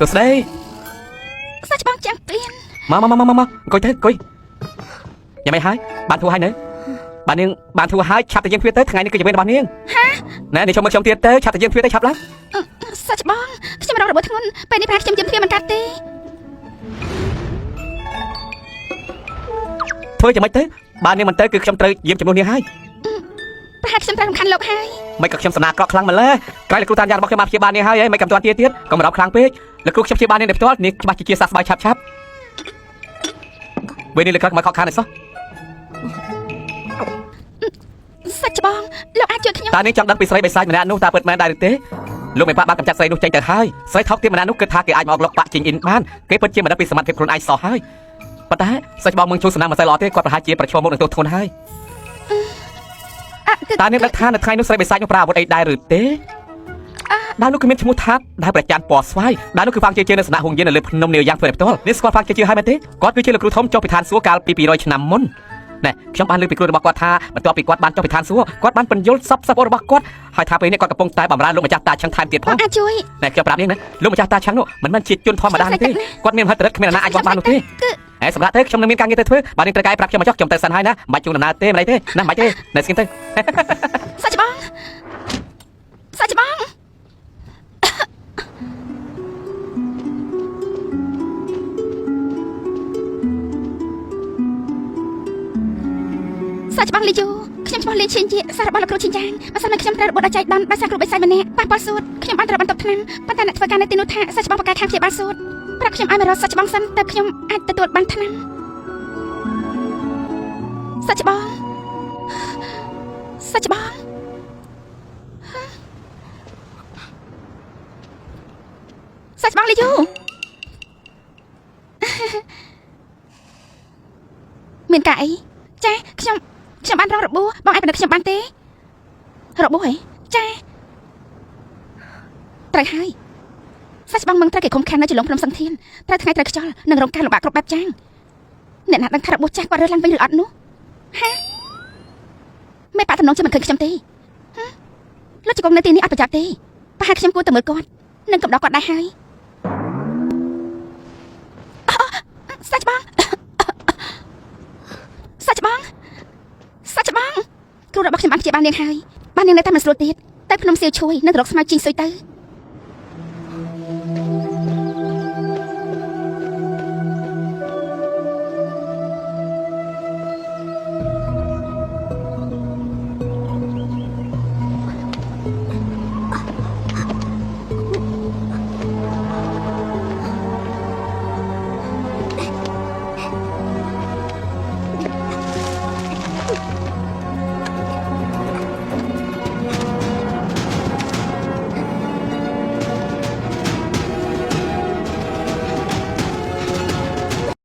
สุดเลยសាច់បងចាំងព្រៀនមកអង្គុយទៅអង្គុយយ៉ាងម៉េចហើយបានធូរហើយនៅបាននាងបានធូរហើយឆាប់តែយើងទ្វារទៅថ្ងៃនេះគឺជំនាញរបស់នាងណែនេះចូលមកខ្ញុំទៀតទៅឆាប់តែយើងទ្វារទៅឆាប់ឡើងសាច់បងខ្ញុំរករបួសធ្ងន់ពេលនេះប្រហែលខ្ញុំយាមទ្វារមិនកាត់ទេធ្វើយ៉ាងម៉េចទៅបាននាងមិនទៅគឺខ្ញុំត្រូវយាមជំនួសនាងហើយប្រហែលខ្ញុំត្រូវរំខានលោកហើយមិនក៏ខ្ញុំសំណាក្រក់ខ្លាំងម្ល៉េះក្រោយលោកគ្រូតានយ៉ាងរបស់ខ្ញុំបានព្យាបាលនាងហើយមិនកំទាន់ទៀតកុំរំខ្លាំងពេកលោកគ្រូខ្ញុំព្យាបាលនាងដោយផ្ទាល់នាងច្បាស់ជាសះស្បើយឆាប់ពេលនេះលោកក្រឹកមកខកខានអីសោះសាច់បងលោកអាចជួយខ្ញុំតើនាងចង់ដឹងពីស្រីបិសាចម្នាក់នោះតើពិតមែនដែរឬទេលោកមិនបានកម្ចាត់ស្រីនោះចេញទៅហើយស្រីថោកទៀម្នាក់នោះគិតថាគេអាចមកលុកបាក់ជីងអ៊ីនបានគេពិតជាមិនដឹងពីសមត្ថភាពខ្លួនឯងសោះហើយប៉ុន្តែសាច់បងមើលជួសំណាងមិនសូវល្អទេគាត់ប្រហែលជាប្រឈមមុខនឹងទោសធ្ងន់ហើយតើនាងដឹងថានៅថ្ងៃនោះស្រីបិសាចនោះប្រើអាវុធអីដែរឬទេដើមនោះគឺមានឈ្មោះថាដែលប្រចាំពណ៌ស្វាយដើមនោះគឺផាំងជានៅស្នាក់ហុងយាននៅលើភ្នំនាយ៉ាងធ្វើផ្ទាល់នេះស្គាល់ផាំងជាហើយមែនទេគាត់គឺជាលោកគ្រូធំចុះពីឋានសួគ៌កាលពី200ឆ្នាំមុនណែខ្ញុំបានលើកពីគ្រូរបស់គាត់ថាបន្ទាប់ពីគាត់បានចុះពីឋានសួគ៌គាត់បានបញ្យល់សពរបស់គាត់ហើយថាពេលនេះគាត់កំពុងតែបម្រើលោកម្ចាស់តាឆឹងថែមទៀតផងអាចជួយណែខ្ញុំប្រាប់នាងណាលោកម្ចាស់តាឆឹងនោះមិនមែនជាជនធម្មតាទេគាត់មានមហិទ្ធិឫទ្ធិគ្មានអ្នកណាអាចបោះបាននោះទេហើយសម្រាប់ទៅខ្ញុំនឹងមានការងារទៅធ្វើបាទនាងត្រូវកាយប្រាប់ខ្ញុំមកចុះខ្ញុំទៅសិនហើយណាមិនបាច់ជួងដំណើរទេមិនអីទេណាមិនបាច់ទេនៅស្គីនទៅសាច់បងសាច់បងសាច់បងលីយូខ្ញុំឈ្មោះលីឈិនជាសាររបស់លោកគ្រូឈិនចាងបើសិនមកខ្ញុំត្រូវរបួសដល់ចៃដន្យបាច់សាគ្រូបិសាចម្នាក់ប៉ះប៉ល់សួតខ្ញុំបានត្រូវបន្ទប់ថ្នាំប៉ុន្តែអ្នកធ្វើការនៅទីនោះថាសាច់បងប្រកាសខាងព្យាបាលសួតប្រាប់ខ្ញុំឲ្យមករកសាច់បងសិនតែខ្ញុំអាចទទួលបានថ្នាំសាច់បងសាច់បងសាច់បងលីយូមានការអីចាខ្ញុំបានរករបួសបងអាចបណ្ដឹងខ្ញុំបានទេរបួសហីចាត្រូវហើយសាច់បងមិនត្រូវគេឃុំឃាំងនៅចន្លងភ្នំសង្ធានត្រូវថ្ងៃត្រូវខ្យល់និងរងការលំបាកគ្រប់បែបយ៉ាងអ្នកណាដឹងថារបួសចាស់គាត់រើសឡើងវិញឬអត់នោះហាមេប៉ាតំណងជាមិនឃើញខ្ញុំទេលោកជង្គង់នៅទីនេះអត់ប្រយ័ត្នទេប្រហែលខ្ញុំគួរទៅមើលគាត់និងកំដរគាត់ដែរហើយសាច់បងសាច់បងគ្រូរបស់ខ្ញុំបានព្យាបាលនាងហើយបាននាងនៅតែមិនស្រួលទៀតទៅភ្នំសៀវឈួយនៅរកស្មៅជីងស៊ុយទៅ